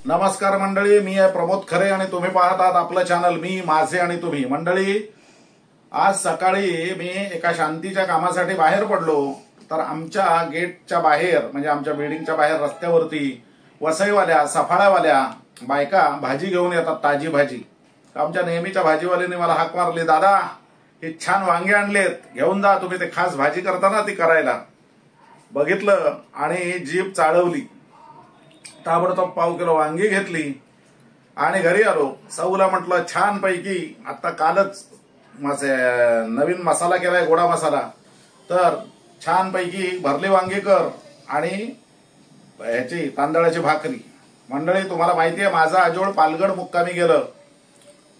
नमस्कार मंडळी, मी आहे प्रमोद खरे आणि तुम्ही पाहत आहात आपलं चॅनल मी माझे आणि तुम्ही. मंडळी, आज सकाळी मी एका शांतीच्या कामासाठी बाहेर पडलो तर आमच्या गेटच्या बाहेर म्हणजे आमच्या बिल्डिंगच्या बाहेर रस्त्यावरती वसईवाल्या सफाळ्यावाल्या बायका भाजी घेऊन येतात, ताजी भाजी. आमच्या नेहमीच्या भाजीवाल्याने मला हाक मारली, दादा हे छान वांगे आणलेत, घेऊन जा तुम्ही, ते खास भाजी करताना ती करायला. बघितलं आणि जीभ चाळवली. ताबडतोब पाव किलो वांगी घेतली आणि घरी आलो. सौला म्हटलं छान पैकी आता कालच नवीन मसाला केलाय, गोडा मसाला, तर छान पैकी भरली वांगी कर आणि ह्याची तांदळाची भाकरी. मंडळी, तुम्हाला माहिती आहे माझा आजोळ पालगड मुक्कामी गेलं,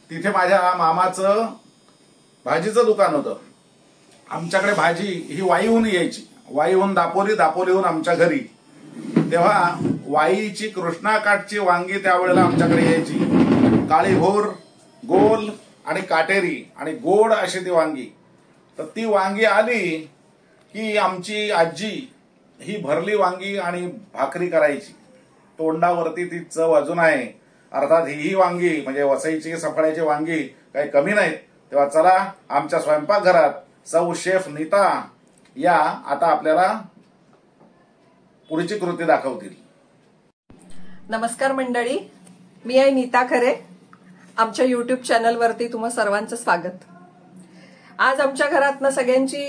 तिथे माझ्या मामाचं भाजीचं दुकान होतं. आमच्याकडे भाजी ही वाईहून यायची, वाईहून दापोली, दापोलीहून आमच्या घरी. तेव्हा वाईची कृष्णाकाठची वांगी त्यावेळेला आमच्याकडे यायची, काळीभोर, गोल आणि काटेरी आणि गोड अशी ती वांगी. तर ती वांगी आली की आमची आजी ही भरली वांगी आणि भाकरी करायची. तोंडावरती ती चव अजून आहे. अर्थात ही वांगी म्हणजे वसईची सफाळ्याची वांगी काही कमी नाहीत. तेव्हा चला आमच्या स्वयंपाकघरात सौ शेफ नीता या आता आपल्याला पुढची कृती दाखवतील. नमस्कार मंडळी, मी आहे नीता खरे. आमच्या युट्यूब चॅनलवरती तुम्हा सर्वांचं स्वागत. आज आमच्या घरातनं सगळ्यांची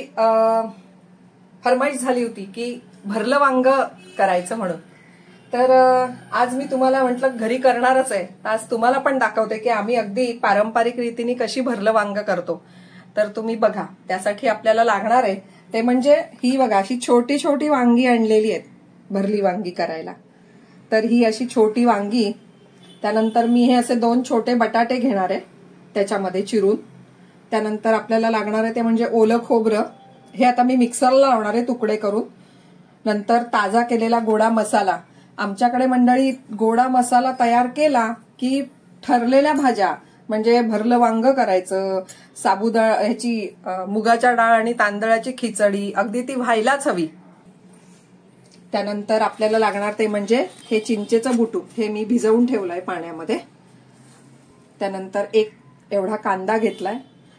फरमाईश झाली होती की भरलं वांग करायचं म्हणून. तर आज मी तुम्हाला म्हटलं घरी करणारच आहे, आज तुम्हाला पण दाखवते की आम्ही अगदी पारंपरिक रीतीने कशी भरलं वांग करतो. तर तुम्ही बघा, त्यासाठी आपल्याला लागणार आहे ते म्हणजे ही बघा, अशी छोटी छोटी वांगी आणलेली आहेत भरली वांगी करायला. तर ही अशी छोटी वांगी, त्यानंतर मी हे असे 2 छोटे बटाटे घेणार आहे त्याच्यामध्ये चिरून. त्यानंतर आपल्याला लागणार आहे ते म्हणजे ओलं खोबरं, हे आता मी मिक्सरला लावणार आहे तुकडे करून. नंतर ताजा केलेला गोडा मसाला. आमच्याकडे मंडळी गोडा मसाला तयार केला की ठरलेल्या भाज्या म्हणजे भरलं वांग करायचं, साबुदाणा ह्याची मुगाच्या डाळ आणि तांदळाची खिचडी अगदी ती व्हायलाच हवी. त्यानंतर आपल्याला लागणार ते म्हणजे हे चिंचेचं बुटू, हे मी भिजवून ठेवलंय पाण्यामध्ये. त्यानंतर एक एवढा कांदा घेतलाय.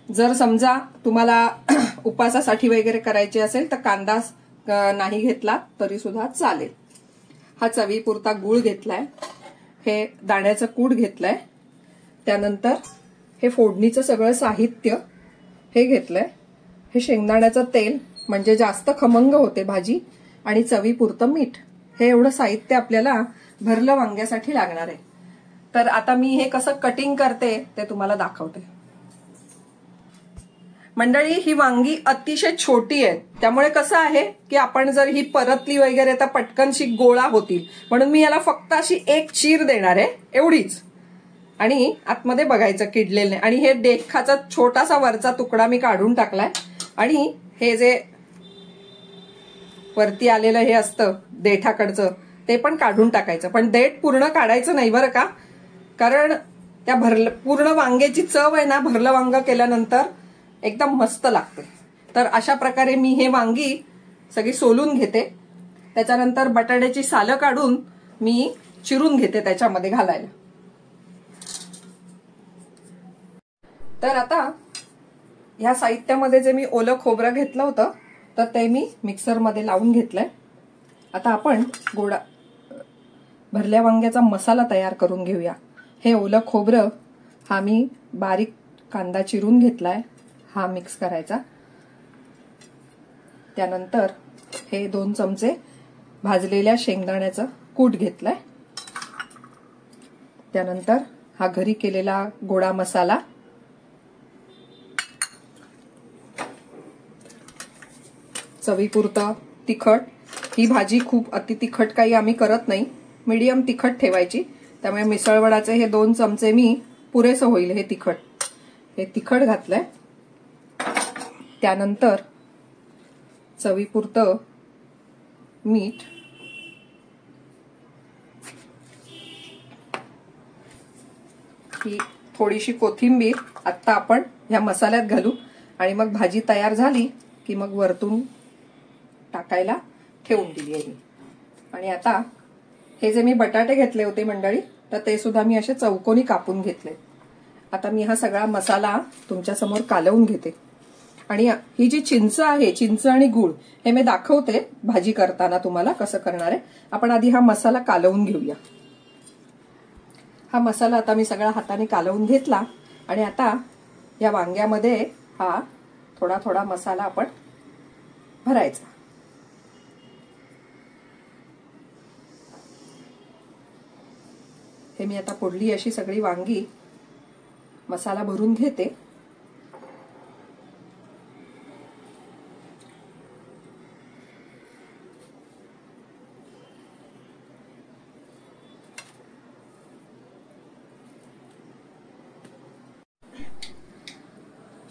जर समजा तुम्हाला उपासासाठी वगैरे करायचे असेल तर कांदा नाही घेतला तरी सुद्धा चालेल. हा चवीपुरता गूळ घेतलाय, हे दाण्याचं कूट घेतलंय. त्यानंतर हे फोडणीचं सगळं साहित्य हे घेतलंय. हे शेंगदाण्याचं तेल म्हणजे जास्त खमंग होते भाजी, आणि चवीपुरतं मीठ. हे एवढं साहित्य आपल्याला भरलं वांग्यासाठी लागणार आहे. तर आता मी हे कसं कटिंग करते ते तुम्हाला दाखवते. मंडळी, ही वांगी अतिशय छोटी आहे, त्यामुळे कसं आहे की आपण जर ही परतली वगैरे तर पटकनशी गोळा होतील, म्हणून मी याला फक्त अशी एक चीर देणार आहे एवढीच. आणि आतमध्ये बघायचं किडलेलं नाही. आणि हे देठाचा छोटासा वरचा तुकडा मी काढून टाकलाय. आणि हे जे वरती आलेलं हे असतं देठाकडचं ते पण काढून टाकायचं, पण देठ पूर्ण काढायचं नाही बरं का, कारण त्या पूर्ण वांग्याची चव आहे ना भरलं वांग केल्यानंतर एकदम मस्त लागते. तर अशा प्रकारे मी हे वांगी सगळी सोलून घेते. त्याच्यानंतर बटाट्याची सालं काढून मी चिरून घेते त्याच्यामध्ये घालायला. तर आता ह्या साहित्यामध्ये जे मी ओलं खोबरं घेतलं होतं तर ते मी मिक्सरमध्ये लावून घेतलंय. आता आपण भरल्या वांग्याचा मसाला तयार करून घेऊया. हे ओलं खोबरं हा मी बारीक कांदा चिरून घेतलाय, हा मिक्स करायचा. त्यानंतर हे 2 चमचे भाजलेल्या शेंगदाण्याचं कूट घेतलंय. त्यानंतर हा घरी केलेला गोडा मसाला, चवीपुरतं तिखट. ही भाजी खूप अति तिखट काही आम्ही करत नाही, मीडियम तिखट ठेवायची. त्यामुळे मिसळवडाचे हे 2 चमचे मी पुरेसं होईल हे तिखट. हे तिखट घातलंय. त्यानंतर चवीपुरतं मीठ, ही थोडीशी कोथिंबीर आता आपण ह्या मसाल्यात घालू आणि मग भाजी तयार झाली की मग वरतून टाकायला ठेवून दिली आहे. आणि आता हे जे मी बटाटे घेतले होते मंडळी तर ते सुद्धा मी असे चौकोनी कापून घेतले. आता मी हा सगळा मसाला तुमच्या समोर कालवून घेते. आणि ही जी चिंच आहे, चिंच आणि गूळ, हे मी दाखवते भाजी करताना तुम्हाला कसं करणार आहे. आपण आधी हा मसाला कालवून घेऊया. हा मसाला आता मी सगळा हाताने कालवून घेतला. आणि आता या वांग्यामध्ये हा थोडा थोडा मसाला आपण भरायचा. हे मी आता फोडली अशी सगळी वांगी मसाला भरून घेते.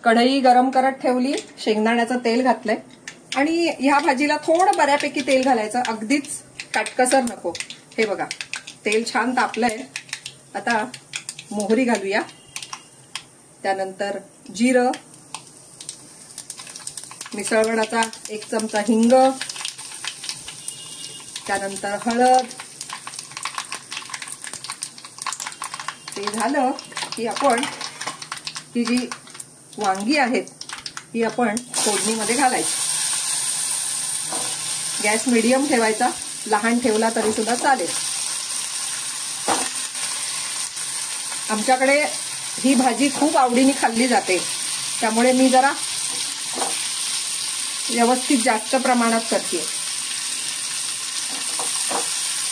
कढई गरम करत ठेवली, शेंगदाण्याचं तेल घातलंय. आणि ह्या भाजीला थोडं बऱ्यापैकी तेल घालायचं, अगदीच काटकसर नको. हे बघा तेल छान तापलंय. आता मोहरी घालूया, त्यानंतर जिरं, मिसळवणाचा 1 चमचा हिंग, त्यानंतर हळद. ते झालं की आपण ही जी वांगी आहेत ही आपण फोडणीमध्ये घालायची. गॅस मीडियम ठेवायचा, लहान ठेवला तरी सुद्धा चालेल. आमच्याकडे ही भाजी खूप आवडीने खाल्ली जाते, त्यामुळे मी जरा व्यवस्थित जास्त प्रमाणात करते.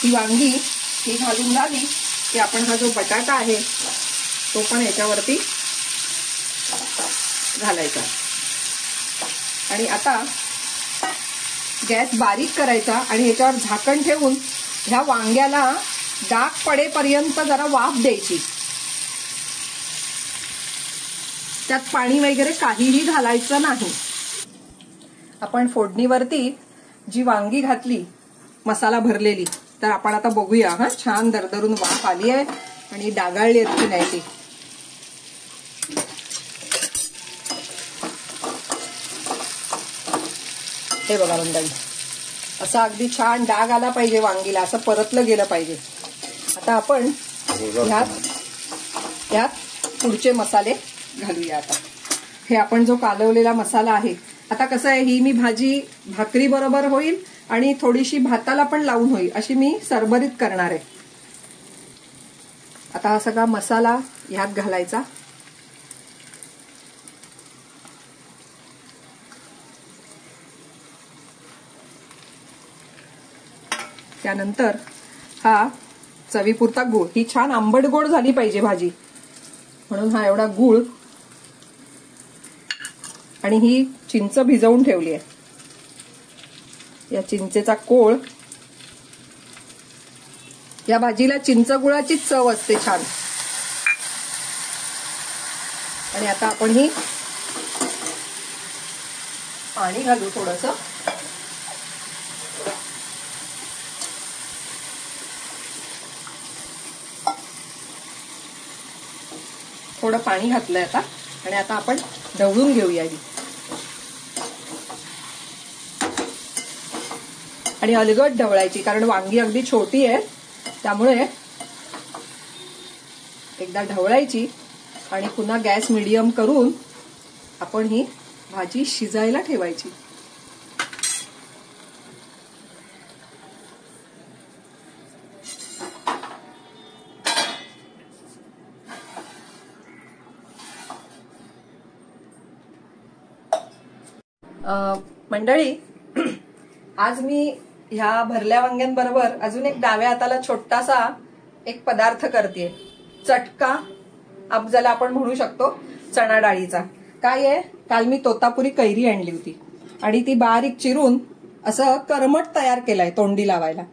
ही वांगी ही घालून झाली की आपण हा जो बटाटा आहे तो पण याच्यावरती घालायचा. आणि आता गॅस बारीक करायचा आणि याच्यावर झाकण ठेवून ह्या वांग्याला डाग पडेपर्यंत जरा वाफ द्यायची. त्यात पाणी वगैरे काहीही घालायचं नाही. आपण फोडणीवरती जी वांगी घातली मसाला भरलेली, तर आपण आता बघूया. हा छान दरदरून वाफ आली आहे आणि डागाळली आहेत की नाही ती. हे बघा मंडळी, असा अगदी छान डाग आला पाहिजे वांगीला, असं परतलं गेलं पाहिजे. आता आपण ह्यात पुढचे मसाले घालूया. आता हे आपण जो कालवलेला मसाला आहे, आता कसं आहे, ही मी भाजी भाकरी बरोबर होईल आणि थोडीशी भाताला पण लावून होईल अशी मी सरभरीत करणार आहे. आता हा सगळा मसाला ह्यात घालायचा. त्यानंतर हा चवीपुरता गूळ, ही छान आंबट गोड झाली पाहिजे भाजी, म्हणून हा एवढा गूळ. आणि ही चिंच भिजवून ठेवली आहे, या चिंचेचा कोळ. या भाजीला चिंच गुळाचीच चव असते छान. आणि आता आपण ही पाणी घालू थोडंसं. थोडं पाणी घातलंय आता. आणि आता आपण ढवळून घेऊया ही. आणि अलगद ढवळायची, कारण वांगी अगदी छोटी आहे, त्यामुळे एकदा ढवळायची आणि पुन्हा गॅस मीडियम करून आपण ही भाजी शिजायला ठेवायची. मंडळी, आज मी ह्या भरल्या वांग्यांबरोबर अजून एक डाव्या हाताला छोटासा एक पदार्थ करते. चटका ज्याला आपण म्हणू शकतो, चणा डाळीचा. काय आहे, काल मी तोतापुरी कैरी आणली होती आणि ती बारीक चिरून असं करमट तयार केलाय तोंडी लावायला.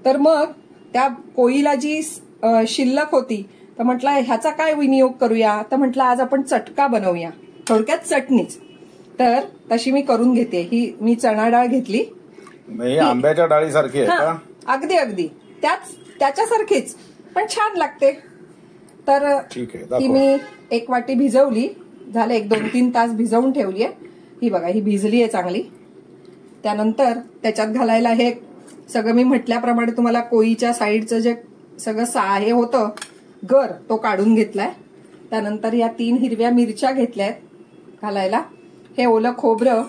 तर मग त्या पोळीला जी शिल्लक होती, तर म्हटलं ह्याचा काय विनियोग करूया. तर म्हटलं आज आपण चटका बनवूया, थोडक्यात चटणीच. तर तशी मी करून घेते. ही मी चणा डाळ घेतली, आंब्याच्या डाळीसारखी आहे का? अगदी अगदी त्याच्यासारखीच, पण छान लागते. तर ती मी 1 वाटी भिजवली, झालं 1-2-3 तास भिजवून ठेवली आहे. ही बघा, ही भिजली आहे चांगली. त्यानंतर त्याच्यात घालायला हे सगळं मी म्हटल्याप्रमाणे तुम्हाला कोळीच्या साईडचं जे सगळं हे होतं गर तो काढून घेतलाय. त्यानंतर या 3 हिरव्या मिरच्या घेतल्यात घालायला. हे ओलं खोबरं,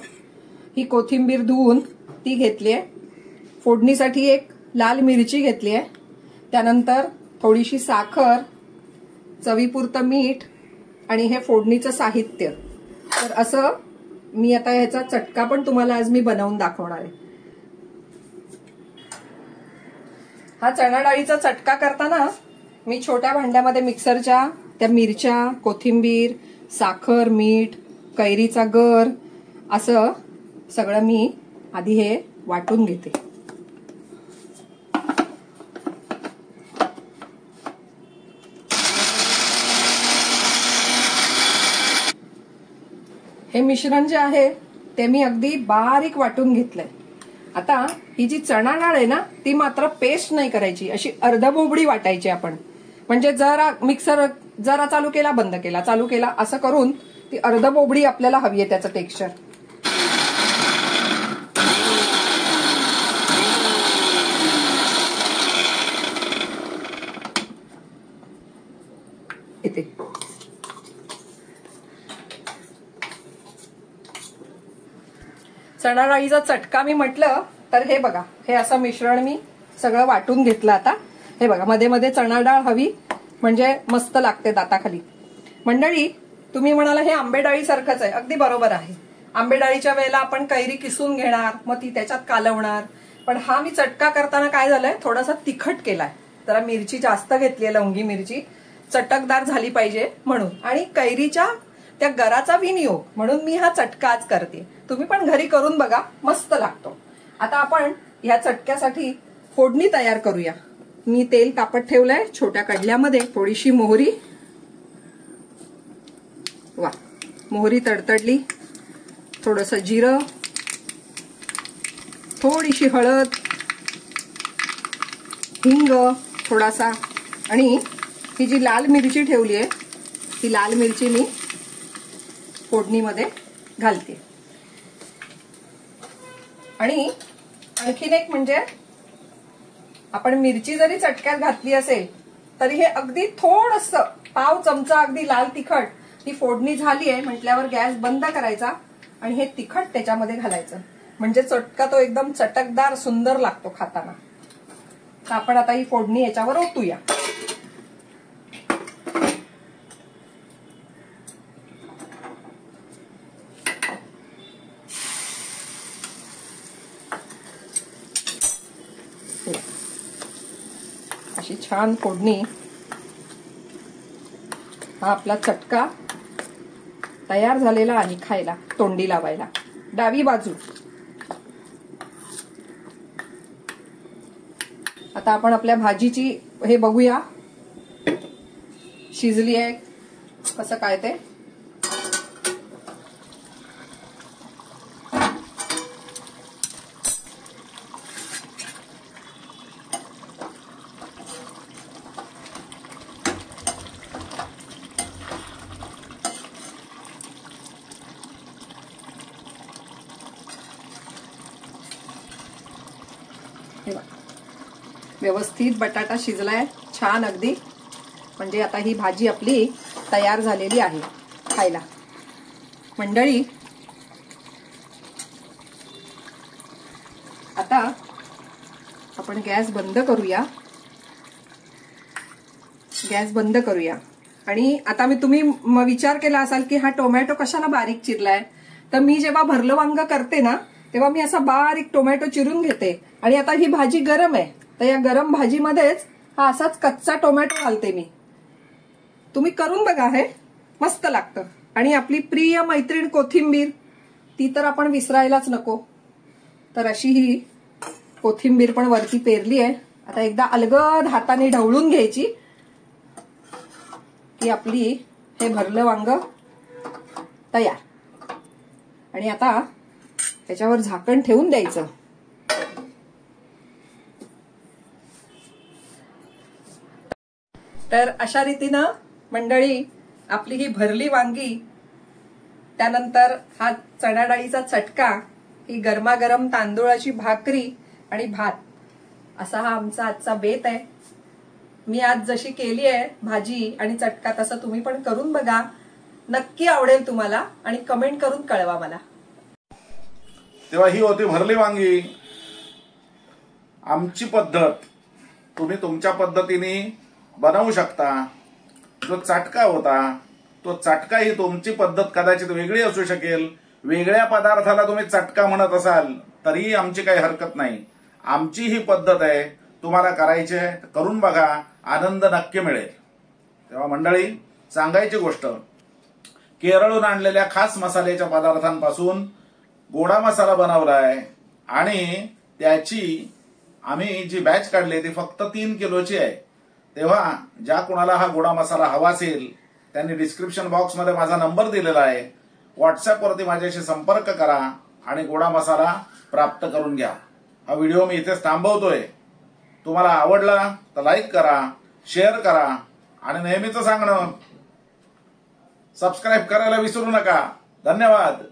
ही कोथिंबीर धुवून ती घेतलीये. फोडणीसाठी एक लाल मिरची घेतलीये. त्यानंतर थोडीशी साखर, चवीपुरतं मीठ आणि हे फोडणीचं साहित्य. तर असं मी आता ह्याचा चटका पण तुम्हाला आज मी बनवून दाखवणार आहे. हा चणा डाळीचा चटका करताना मी छोट्या भांड्यामध्ये मिक्सरच्या त्या मिरच्या, कोथिंबीर, साखर, मीठ, कैरीचा गर असं सगळं मी आधी हे वाटून घेते. हे मिश्रण जे आहे ते मी अगदी बारीक वाटून घेतलंय. आता ही जी चणा डाळ आहे ना ती मात्र पेस्ट नाही करायची, अशी अर्धबोबडी वाटायची आपण. म्हणजे जरा मिक्सर जरा चालू केला, बंद केला, चालू केला, असं करून ती अर्धबोबडी आपल्याला हवी आहे त्याचं टेक्स्चर. इथे चणा डाळीचा चटका मी म्हटलं तर हे बघा, हे असं मिश्रण मी सगळं वाटून घेतलं. आता हे बघा, मध्ये मध्ये चणा डाळ हवी म्हणजे मस्त लागते दाताखाली. मंडळी, तुम्ही म्हणाला हे आंबे डाळी सारखंच आहे. अगदी बरोबर आहे. आंबे डाळीच्या वेळेला आपण कैरी किसून घेणार, मग ती त्याच्यात कालवणार. पण हा मी चटका करताना काय झालंय, थोडासा तिखट केलाय. जरा मिरची जास्त घेतली, लवंगी मिरची चटकदार झाली पाहिजे म्हणून, आणि कैरीच्या त्या गराचा विनियोग म्हणून मी हा चटका आज करते. तुम्ही पण घरी करून बघा, मस्त लागतो. आता आपण ह्या चटक्यासाठी फोडणी तयार करूया. मी तेल तापत ठेवलंय छोट्या कडल्यामध्ये. थोडीशी मोहरी, वा, मोहरी तडतडली. थोडंसं जिरं, थोडीशी हळद, हिंग थोडासा, आणि ही जी लाल मिरची ठेवली आहे ती लाल मिरची मी फोडणीमध्ये घालते. आणि आणखीन एक म्हणजे, आपण मिरची जरी चटक्यात घातली असेल तरी हे अगदी थोडंसं पाव चमचा अगदी लाल तिखट, ही फोडणी झाली आहे म्हटल्यावर गॅस बंद करायचा आणि हे तिखट त्याच्यामध्ये घालायचं. म्हणजे चटका तो एकदम चटकदार सुंदर लागतो खाताना. तर आपण आता ही फोडणी याच्यावर ओतूया. अशी छान फोडणी. हा आपला चटका तयार झालेला आहे खायला, तोंडी लावायला. डावी बाजू. आता आपण आपल्या भाजीची हे बघूया, शिजली आहे कसं काय ते. व्यवस्थित बटाटा शिजलाय छान अगदी. म्हणजे आता ही भाजी आपली तयार झालेली आहे खायला. मंडळी, आता आपण गॅस बंद करूया. गॅस बंद करूया. आणि आता तुम्ही विचार केला असाल की हा टोमॅटो कशाला बारीक चिरलाय. तर मी जेव्हा भरलं वांग करते ना तेव्हा मी असा बारीक टोमॅटो चिरून घेते. आणि आता ही भाजी गरम आहे तर या गरम भाजीमध्येच हा असाच कच्चा टोमॅटो घालते मी. तुम्ही करून बघा, हे मस्त लागतं. आणि आपली प्रिय मैत्रीण कोथिंबीर, ती तर आपण विसरायलाच नको. तर अशी ही कोथिंबीर पण वरती पेरली आहे. आता एकदा अलगद हाताने ढवळून घ्यायची की आपली हे भरलं वांग तयार. आणि आता त्याच्यावर झाकण ठेवून द्यायचं. तर अशा रीतीनं मंडळी आपली ही भरली वांगी, त्यानंतर हा चणा डाळीचा चटका, ही गरमागरम तांदूळाची भाकरी आणि भात, असा हा आमचा आजचा बेत आहे. मी आज जशी केली आहे भाजी आणि चटका तसं तुम्ही पण करून बघा, नक्की आवडेल तुम्हाला आणि कमेंट करून कळवा मला. तेव्हा ही होती भरली वांगी. आमची पद्धत तुम्ही तुमच्या पद्धतीने बनवू शकता. जो चटका होता तो चटका ही तुमची पद्धत कदाचित वेगळी असू शकेल. वेगळ्या पदार्थाला तुम्ही चटका म्हणत असाल तरीही आमची काही हरकत नाही. आमची ही पद्धत आहे, तुम्हाला करायची आहे करून बघा, आनंद नक्की मिळेल. तेव्हा मंडळी, सांगायची गोष्ट, केरळहून आणलेल्या खास मसाल्याच्या पदार्थांपासून गोडा मसाला बनवलाय आणि त्याची आम्ही जी बॅच काढली ती फक्त 3 किलोची आहे. तेव्हा ज्या कोणाला हा गोडा मसाला हवा असेल त्यांनी डिस्क्रिप्शन बॉक्समध्ये माझा नंबर दिलेला आहे, व्हॉट्सअपवरती माझ्याशी संपर्क करा आणि गोडा मसाला प्राप्त करून घ्या. हा व्हिडिओ मी इथेच थांबवतोय. तुम्हाला आवडला तर लाईक करा, शेअर करा आणि नेहमीच सांगणं, सबस्क्राईब करायला विसरू नका. धन्यवाद.